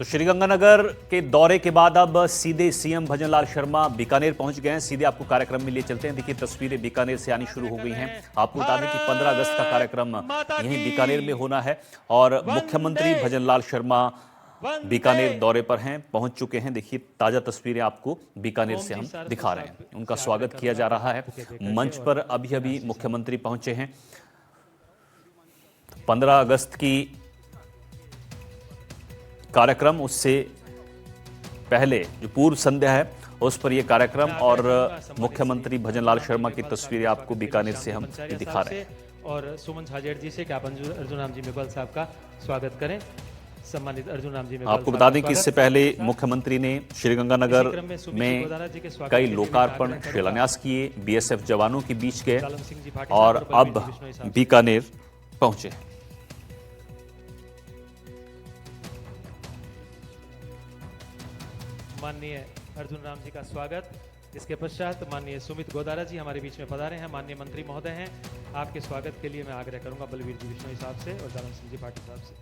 तो श्रीगंगानगर के दौरे के बाद अब सीधे सीएम भजनलाल शर्मा बीकानेर पहुंच गए हैं। सीधे आपको कार्यक्रम में लिए चलते हैं। देखिए तस्वीरें बीकानेर से आनी शुरू हो गई हैं। आपको बता दें कि 15 अगस्त का कार्यक्रम यहीं बीकानेर में होना है और मुख्यमंत्री भजनलाल शर्मा बीकानेर दौरे पर हैं, पहुंच चुके हैं। देखिए ताजा तस्वीरें आपको बीकानेर से हम दिखा रहे हैं। उनका स्वागत किया जा रहा है। मंच पर अभी अभी मुख्यमंत्री पहुंचे हैं। 15 अगस्त की कार्यक्रम, उससे पहले जो पूर्व संध्या है उस पर यह कार्यक्रम और मुख्यमंत्री भजनलाल शर्मा की तस्वीरें आपको बीकानेर से हम दिखा रहे हैं। और सुमन छाजेड़ जी से क्या आप अर्जुन राम जी मेघवाल साहब का स्वागत करें। सम्मानित अर्जुन राम जी मेघवाल, आपको बता दें कि इससे पहले मुख्यमंत्री ने श्रीगंगानगर में कई लोकार्पण शिलान्यास किए, बीएसएफ जवानों के बीच गए और अब बीकानेर पहुंचे। माननीय अर्जुन राम जी का स्वागत। इसके पश्चात माननीय सुमित गोदारा जी हमारे बीच में पधारे हैं। माननीय मंत्री महोदय हैं, आपके स्वागत के लिए मैं आग्रह करूंगा बलवीर जी बिश्नोई साहब से और जालम सिंह जी भाटी साहब से।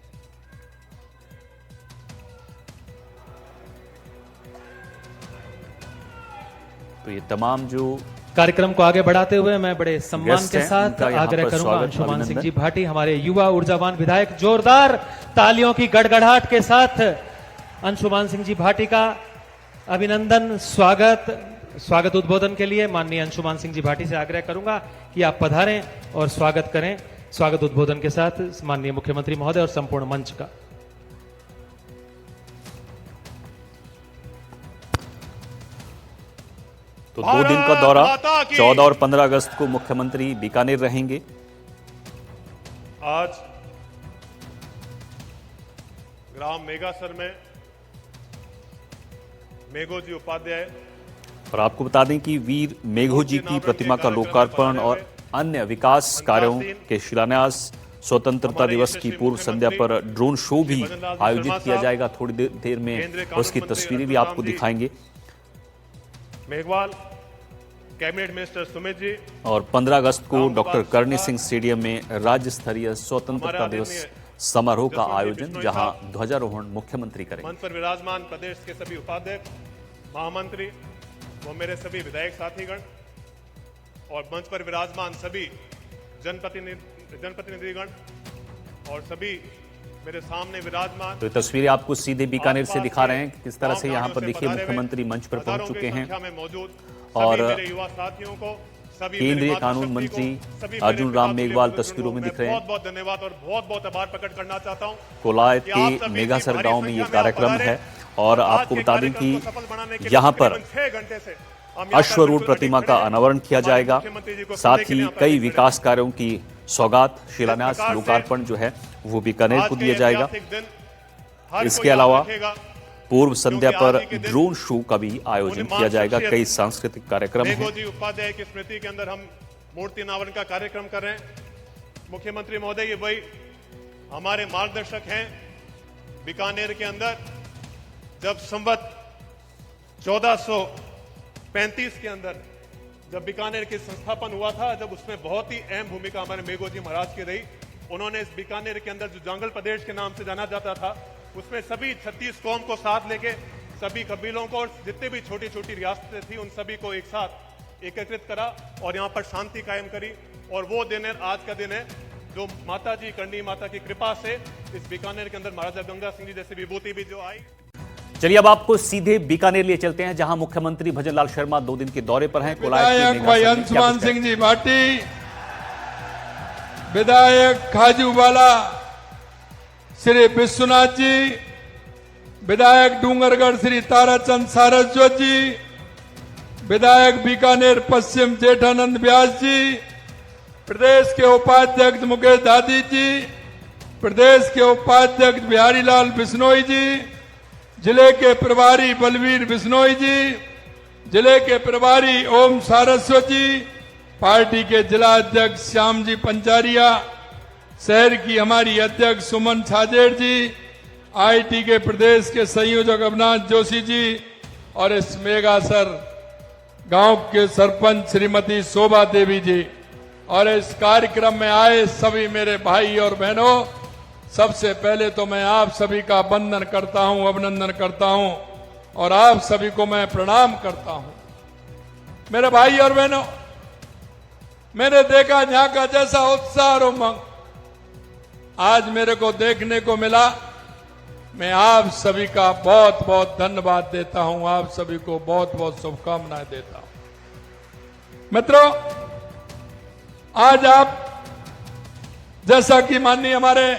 तो ये तमाम जो कार्यक्रम को आगे बढ़ाते हुए मैं बड़े सम्मान के साथ आग्रह करूंगा अंशुमान सिंह जी भाटी, हमारे युवा ऊर्जावान विधायक, जोरदार तालियों की गड़गड़ाहट के साथ अंशुमान सिंह जी भाटी का अभिनंदन, स्वागत उद्बोधन के लिए माननीय अंशुमान सिंह जी भाटी से आग्रह करूंगा कि आप पधारें और स्वागत करें। स्वागत उद्बोधन के साथ माननीय मुख्यमंत्री महोदय और संपूर्ण मंच का। तो 2 दिन का दौरा 14 और 15 अगस्त को मुख्यमंत्री बीकानेर रहेंगे। आज ग्राम मेघासर में मेघो जी उपाध्याय और आपको बता दें कि वीर मेघो जी की प्रतिमा का लोकार्पण और अन्य विकास कार्यों के शिलान्यास, स्वतंत्रता दिवस की पूर्व संध्या पर ड्रोन शो भी आयोजित किया जाएगा। थोड़ी देर में उसकी तस्वीरें भी आपको दिखाएंगे। मेघवाल, कैबिनेट मिनिस्टर सुमित जी और 15 अगस्त को डॉक्टर करणी सिंह स्टेडियम में राज्य स्तरीय स्वतंत्रता दिवस समारोह का आयोजन, जहां ध्वजारोहण मुख्यमंत्री करेंगे। मंच पर विराजमान प्रदेश के सभी उपाध्यक्ष, महामंत्री व मेरे सभी विधायक साथीगण और मंच पर विराजमान सभी जनप्रतिनिधिगण और सभी मेरे सामने विराजमान। तो तस्वीरें आपको सीधे बीकानेर से दिखा रहे हैं। किस तरह से यहाँ पर देखिए मुख्यमंत्री मंच पर पहुंच चुके हैं और केंद्रीय कानून मंत्री अर्जुन राम मेघवाल तस्वीरों में दिख रहे हैं। बहुत बहुत धन्यवाद और बहुत बहुत आभार प्रकट करना चाहता हूं। कोलायत के मेघासर गांव में ये कार्यक्रम है और आपको बता दें कि यहां पर अश्वरूढ़ प्रतिमा का अनावरण किया जाएगा। साथ ही कई विकास कार्यों की सौगात, शिलान्यास, लोकार्पण जो है वो बीकानेर को दिया जाएगा। इसके अलावा पूर्व संध्या पर ड्रोन शो का भी आयोजन किया जाएगा। कई सांस्कृतिक कार्यक्रम हैं। मेघो जी उपाध्याय की स्मृति के अंदर हम मूर्ति अनावरण का कार्यक्रम कर रहे हैं। मुख्यमंत्री महोदय ये वही हमारे मार्गदर्शक हैं। बीकानेर के अंदर जब संवत 1435 के अंदर जब बीकानेर की संस्थापन हुआ था, जब उसमें बहुत ही अहम भूमिका हमारे मेघो जी महाराज की रही। उन्होंने इस बीकानेर के अंदर जो जंगल प्रदेश के नाम से जाना जाता था, उसमें सभी 36 कौम को साथ लेके सभी कबीलों को और जितने भी छोटी छोटी रियासतें थी उन सभी को एक साथ एकत्रित करा और यहाँ पर शांति कायम करी। और वो दिन है, आज का दिन है, जो माता जी, करणी माता की कृपा से इस बीकानेर के अंदर महाराजा गंगा सिंह जी जैसी विभूति भी जो आई। चलिए अब आपको सीधे बीकानेर लिए चलते हैं, जहां मुख्यमंत्री भजनलाल शर्मा 2 दिन के दौरे पर हैं। विधायक भाई अंशुमान सिंह जी भाटी, विधायक खाजूवाला श्री विश्वनाथ जी, विधायक डूंगरगढ़ श्री ताराचंद सारस्वत जी, विधायक बीकानेर पश्चिम जेठानंद व्यास जी, प्रदेश के उपाध्यक्ष मुकेश दादी जी, प्रदेश के उपाध्यक्ष बिहारीलाल बिश्नोई जी, जिले के प्रभारी बलवीर बिश्नोई जी, जिले के प्रभारी ओम सारस्वत जी, पार्टी के जिला अध्यक्ष श्याम जी पंचारिया, शहर की हमारी अध्यक्ष सुमन छाजेड़ जी, आईटी के प्रदेश के संयोजक अविनाश जोशी जी और इस मेघासर गांव के सरपंच श्रीमती शोभा देवी जी और इस कार्यक्रम में आए सभी मेरे भाई और बहनों, सबसे पहले तो मैं आप सभी का वंदन करता हूं, अभिनंदन करता हूं और आप सभी को मैं प्रणाम करता हूं। मेरे भाई और बहनों, मैंने देखा यहां का जैसा उत्साह और उमंग आज मेरे को देखने को मिला। मैं आप सभी का बहुत बहुत धन्यवाद देता हूं, आप सभी को बहुत बहुत शुभकामनाएं देता हूं। मित्रों, आज आप जैसा कि माननीय हमारे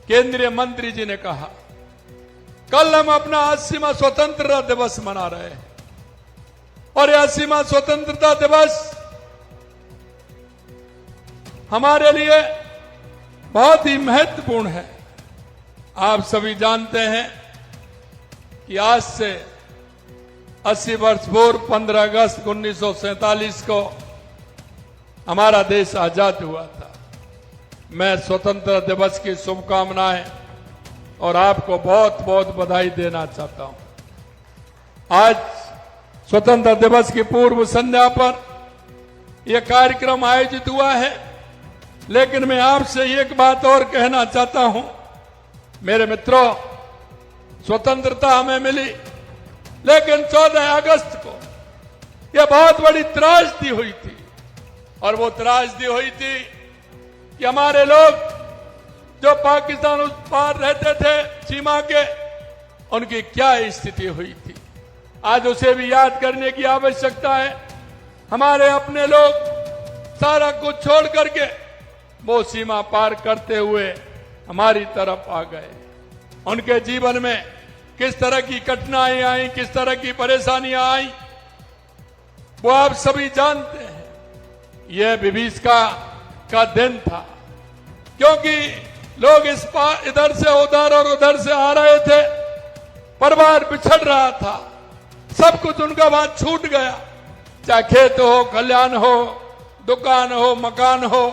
केंद्रीय मंत्री जी ने कहा, कल हम अपना 80वां स्वतंत्रता दिवस मना रहे हैं और 80वां स्वतंत्रता दिवस हमारे लिए बहुत ही महत्वपूर्ण है। आप सभी जानते हैं कि आज से 80 वर्ष पूर्व 15 अगस्त 1947 को हमारा देश आजाद हुआ था। मैं स्वतंत्रता दिवस की शुभकामनाएं और आपको बहुत बहुत बधाई देना चाहता हूं। आज स्वतंत्रता दिवस की पूर्व संध्या पर यह कार्यक्रम आयोजित हुआ है, लेकिन मैं आपसे एक बात और कहना चाहता हूं। मेरे मित्रों, स्वतंत्रता हमें मिली, लेकिन 14 अगस्त को यह बहुत बड़ी त्रासदी हुई थी और वो त्रासदी हुई थी कि हमारे लोग जो पाकिस्तान उस पार रहते थे सीमा के, उनकी क्या स्थिति हुई थी। आज उसे भी याद करने की आवश्यकता है। हमारे अपने लोग सारा कुछ छोड़ करके वो सीमा पार करते हुए हमारी तरफ आ गए। उनके जीवन में किस तरह की कठिनाई आई, किस तरह की परेशानियां आई, वो आप सभी जानते हैं। यह विभीषिका का दिन था, क्योंकि लोग इस पार इधर से उधर और उधर से आ रहे थे, परिवार बिछड़ रहा था, सब कुछ उनका वहां छूट गया, चाहे खेत हो, कल्याण हो, दुकान हो, मकान हो,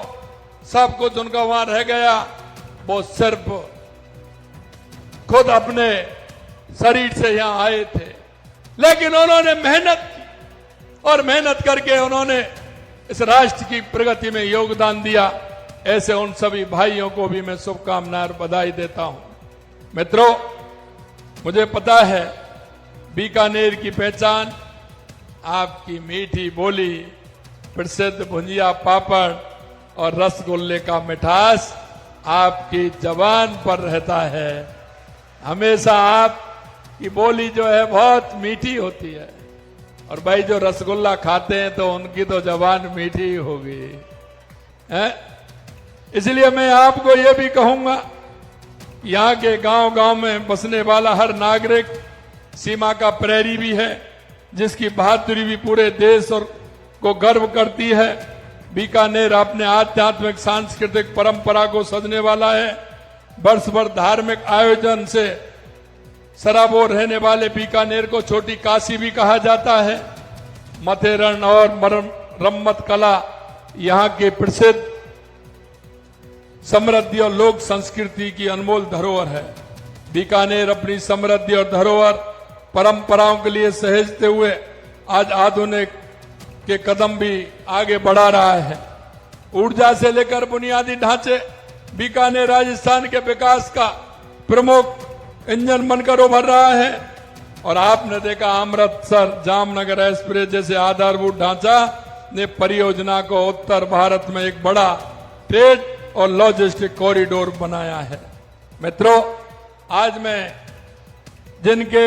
सब कुछ उनका वहां रह गया। वो सिर्फ खुद अपने शरीर से यहां आए थे, लेकिन उन्होंने मेहनत की और मेहनत करके उन्होंने इस राष्ट्र की प्रगति में योगदान दिया। ऐसे उन सभी भाइयों को भी मैं शुभकामनाएं और बधाई देता हूं। मित्रों, मुझे पता है बीकानेर की पहचान आपकी मीठी बोली, प्रसिद्ध भुंजिया पापड़ और रसगुल्ले का मिठास आपकी जबान पर रहता है। हमेशा आपकी बोली जो है बहुत मीठी होती है, और भाई जो रसगुल्ला खाते हैं तो उनकी तो जबान मीठी ही होगी, है? इसलिए मैं आपको यह भी कहूंगा, यहाँ के गांव गांव में बसने वाला हर नागरिक सीमा का प्रहरी भी है, जिसकी बहादुरी भी पूरे देश और को गर्व करती है। बीकानेर अपने आध्यात्मिक सांस्कृतिक परंपरा को सजने वाला है। वर्ष भर धार्मिक आयोजन से सराबोर रहने वाले बीकानेर को छोटी काशी भी कहा जाता है। मथेरण और रम्मत कला यहाँ के प्रसिद्ध समृद्धि और लोक संस्कृति की अनमोल धरोहर है। बीकानेर अपनी समृद्धि और धरोहर परंपराओं के लिए सहेजते हुए आज आधुनिक के कदम भी आगे बढ़ा रहा है। ऊर्जा से लेकर बुनियादी ढांचे बीकानेर राजस्थान के विकास का प्रमुख इंजन बनकर उभर रहा है। और आपने देखा अमृतसर जामनगर एक्सप्रेस जैसे आधारभूत ढांचा ने परियोजना को उत्तर भारत में एक बड़ा ट्रेड और लॉजिस्टिक कॉरिडोर बनाया है। मित्रों, आज मैं जिनके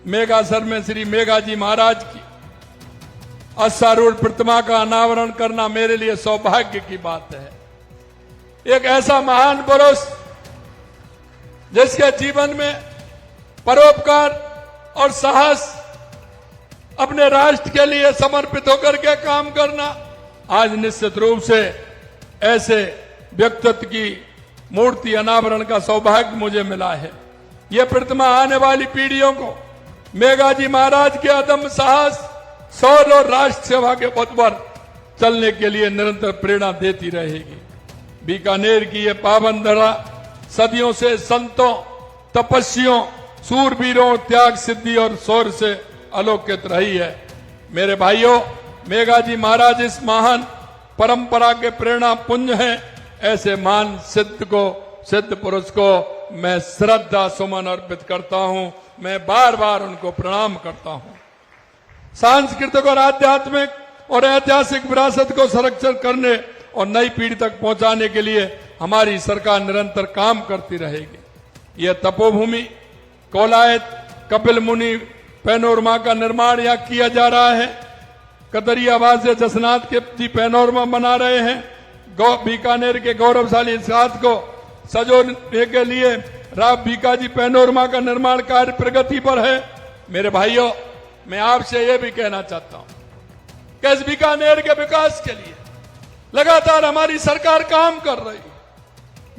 मेघासर में श्री मेघा जी महाराज की अश्वारूढ़ प्रतिमा का अनावरण करना मेरे लिए सौभाग्य की बात है। एक ऐसा महान पुरुष जिसके जीवन में परोपकार और साहस, अपने राष्ट्र के लिए समर्पित होकर के काम करना, आज निश्चित रूप से ऐसे व्यक्तित्व की मूर्ति अनावरण का सौभाग्य मुझे मिला है। यह प्रतिमा आने वाली पीढ़ियों को मेघा जी महाराज के अदम्य साहस, शौर्य और राष्ट्र सेवा के पथ पर चलने के लिए निरंतर प्रेरणा देती रहेगी। बीकानेर की यह पावन धरा सदियों से संतों, तपस्वियों, सूरवीरों, त्याग, सिद्धि और शौर्य से आलोकित रही है। मेरे भाइयों, मेघा जी महाराज इस महान परंपरा के प्रेरणा पुंज हैं। ऐसे मान सिद्ध पुरुष को मैं श्रद्धा सुमन अर्पित करता हूं। मैं बार बार उनको प्रणाम करता हूं। सांस्कृतिक और आध्यात्मिक और ऐतिहासिक विरासत को संरक्षण करने और नई पीढ़ी तक पहुंचाने के लिए हमारी सरकार निरंतर काम करती रहेगी। यह तपोभूमि कोलायत कपिल मुनि पैनोरमा का निर्माण यहाँ किया जा रहा है। कतरियाबाद से जसनाथ के जी पैनोरमा बना रहे हैं। बीकानेर के गौरवशाली इतिहास को सजोने के लिए राव बीकाजी पैनोरमा का निर्माण कार्य प्रगति पर है। मेरे भाइयों, मैं आपसे यह भी कहना चाहता हूं कि इस बीकानेर के विकास के लिए लगातार हमारी सरकार काम कर रही है।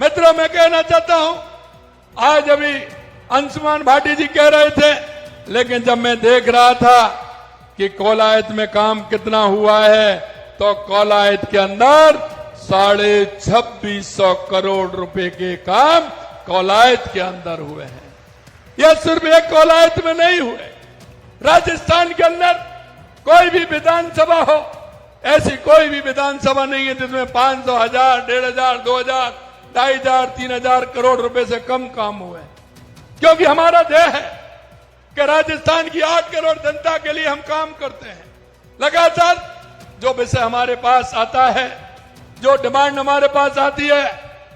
मित्रों, मैं कहना चाहता हूं, आज अभी अंशुमान भाटी जी कह रहे थे, लेकिन जब मैं देख रहा था कि कोलायत में काम कितना हुआ है, तो कोलायत के अंदर 2650 करोड़ रुपए के काम कोलायत के अंदर हुए हैं। यह सिर्फ एक कोलायत में नहीं हुए, राजस्थान के अंदर कोई भी विधानसभा हो, ऐसी कोई भी विधानसभा नहीं है जिसमें 500, 1000, 1500, 2000, 2500, 3000 करोड़ रुपए से कम काम हुए। क्योंकि हमारा ध्येय है कि राजस्थान की 8 करोड़ जनता के लिए हम काम करते हैं। लगातार जो विषय हमारे पास आता है, जो डिमांड हमारे पास आती है,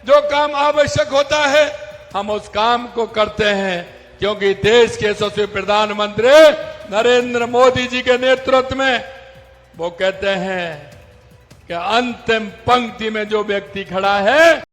जो काम आवश्यक होता है, हम उस काम को करते हैं। क्योंकि देश के यशस्वी प्रधानमंत्री नरेंद्र मोदी जी के नेतृत्व में वो कहते हैं कि अंतिम पंक्ति में जो व्यक्ति खड़ा है